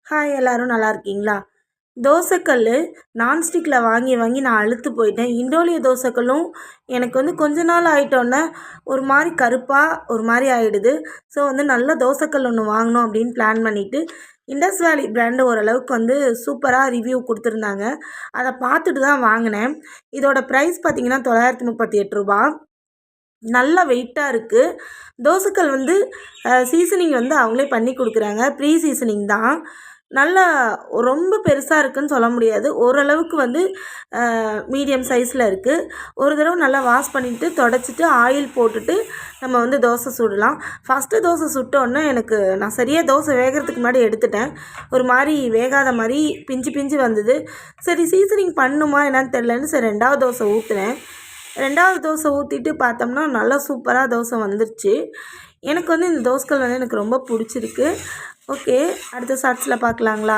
Hi எல்லோரும் நல்லா இருக்கீங்களா? தோசைக்கல் நான்ஸ்டிக்கில் வாங்கி வாங்கி நான் அலுத்து போயிட்டேன். இண்டோலிய தோசைக்கல்லும் எனக்கு கொஞ்ச நாள் ஆகிட்டோன்னே ஒரு மாதிரி கருப்பாக ஒரு மாதிரி ஆகிடுது. ஸோ நல்ல தோசைக்கல் ஒன்று வாங்கணும் அப்படின்னு பிளான் பண்ணிவிட்டு இண்டஸ் வேலி பிராண்டு ஓரளவுக்கு சூப்பராக ரிவ்யூ கொடுத்துருந்தாங்க. அதை பார்த்துட்டு தான் வாங்கினேன். இதோட ப்ரைஸ் பார்த்திங்கன்னா ரூ. 938. நல்ல வெயிட்டாக இருக்குது. தோசைக்கல் சீசனிங் அவங்களே பண்ணி கொடுக்குறாங்க. ப்ரீ சீசனிங் தான். நல்லா ரொம்ப பெருசாக இருக்குதுன்னு சொல்ல முடியாது. ஓரளவுக்கு மீடியம் சைஸில் இருக்குது. ஒரு தடவை நல்லா வாஷ் பண்ணிவிட்டு தொடச்சிட்டு ஆயில் போட்டுட்டு நம்ம தோசை சுடலாம். ஃபஸ்ட்டு தோசை சுட்டோன்னே நான் சரியாக தோசை வேகிறதுக்கு முன்னாடி எடுத்துட்டேன். ஒரு மாதிரி வேகாத மாதிரி பிஞ்சு பிஞ்சு வந்தது. சரி சீசனிங் பண்ணுமா என்னான்னு தெரிலன்னு சரி 2வது தோசை ஊற்றுனேன். 2வது தோசை ஊற்றிட்டு பார்த்தோம்னா நல்லா சூப்பராக தோசை வந்துருச்சு. எனக்கு இந்த தோசைக்கல் எனக்கு ரொம்ப பிடிச்சிருக்கு. ஓகே, அடுத்த ஷார்ட்ஸில் பார்க்கலாங்களா?